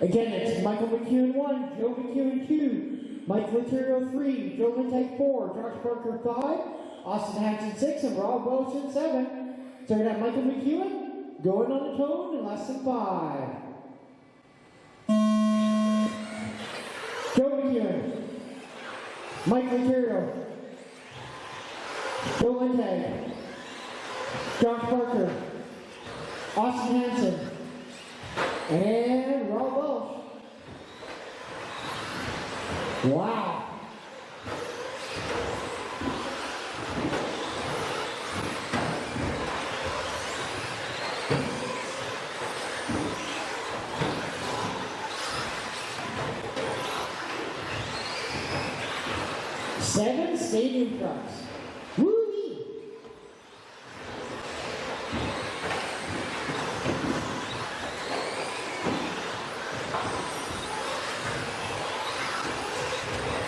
Again, it's Michael McEwen 1, Joe McEwen 2, Mike Laterio 3, Joe Lintag 4, Josh Parker 5, Austin Hanson 6, and Rob Wilson 7. So we're going to have Michael McEwen going on the tone in less than 5. Joe McEwen, Mike Laterio, Joe Lintag, Josh Parker, Austin Hanson, and Rob Welsh. Wow. Seven stadium trucks. Woo-wee.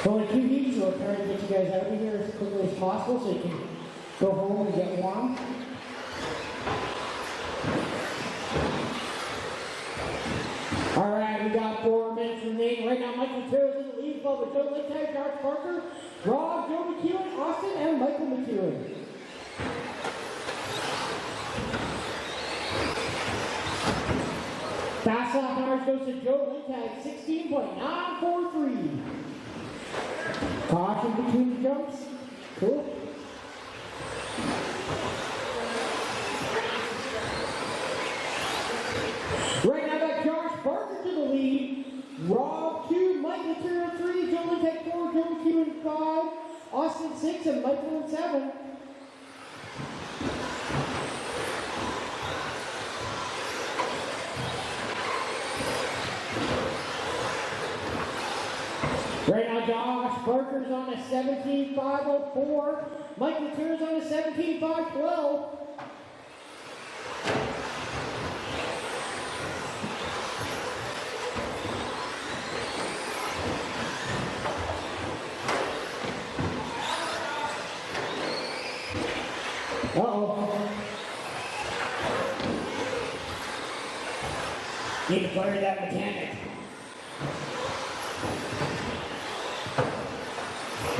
Only 2 heats, so we're trying to get you guys out of here as quickly as possible so you can go home and get warm. All right, we got 4 minutes remaining. Right now, Michael Laterio's in the lead, followed by Joe Lintag, Josh Parker, Rob, Joe McEwen, Austin, and Michael McEwen. Fast lap hours goes to Joe Lintag, 16.943. Caution between the jumps. Cool. Right now, got Josh Parker to the lead. Rob 2, Mike Laterio 3, Joe Lintag 4, Joe McEwen 5, Austin 6, and Michael 7. Right now, Josh Parker's on a 17.504. Mike Laterio's on a 17.512. Uh-oh. Need to fire that mechanic.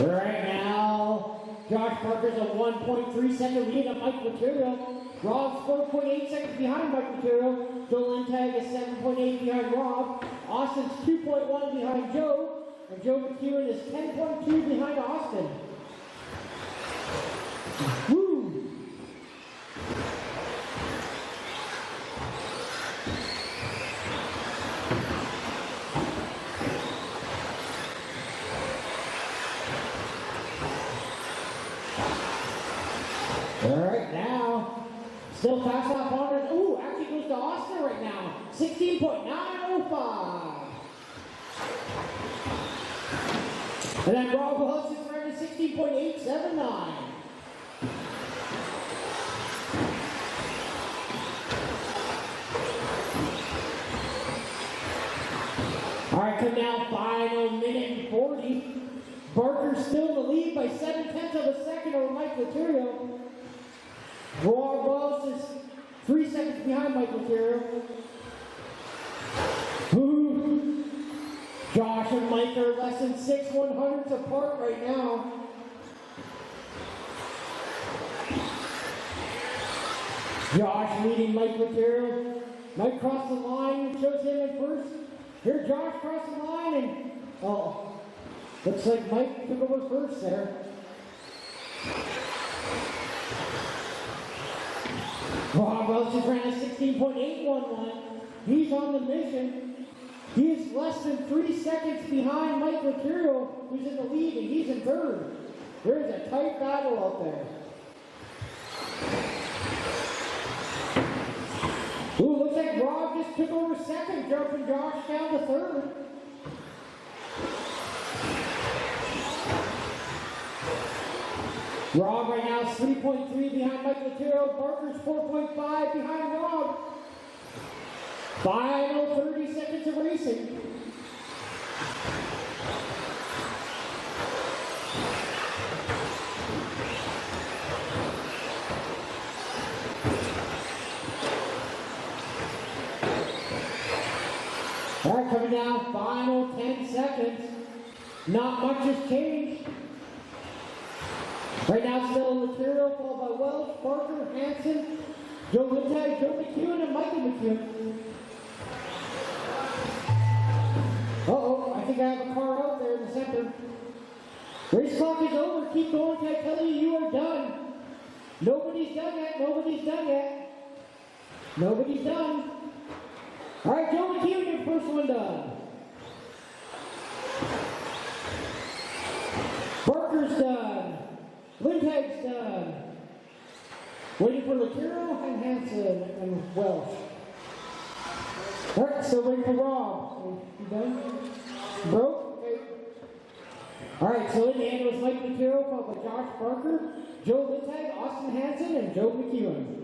Right now, Josh Parker's a 1.3 second lead on Mike Laterio. Rob's 4.8 seconds behind Mike Laterio. Joe Lintag is 7.8 behind Rob. Austin's 2.1 behind Joe. And Joe McEwen is 10.2 behind Austin. Woo! Alright, now, still fast lap honors. Ooh, actually goes to Austin right now. 16.905. And then Rob Wells is running 16.879. Alright, come now, final minute and 40. Barker's still in the lead by 0.7 of a second over Mike Laterio. Rob Wells is 3 seconds behind Mike Laterio. Josh and Mike are less than 6/100ths apart right now. Josh leading Mike Laterio. Mike crossed the line and shows him at first. Here Josh crossed the line and, oh, looks like Mike took over first there. Rob Welch is ran a 16.811. He's on the mission. He is less than 3 seconds behind Mike Laterio, who's in the lead, and he's in third. There is a tight battle out there. Ooh, looks like Rob just took over second, jumping Josh down to third. Rob right now is 3.3 behind Mike Laterio. Parker's 4.5 behind Rob. Final 30 seconds of racing. All right, coming down, final 10 seconds. Not much has changed. Right now, still Material, followed by Welch, Parker, Hanson, Joe Lintag, Joe McEwen, and Michael McEwen. Uh-oh, I think I have a car out there in the center. Race clock is over. Keep going till I tell you you are done. Nobody's done yet. Nobody's done yet. Nobody's done. All right, Joe McEwen, your first one done. Barker's done. Lintag's done. Waiting for Latero and Hanson and Welch. All right, still waiting for Rob. You done? Broke? Okay. All right, so in the end it was Mike Latero, followed by Josh Barker, Joe Lintag, Austin Hanson, and Joe McEwen.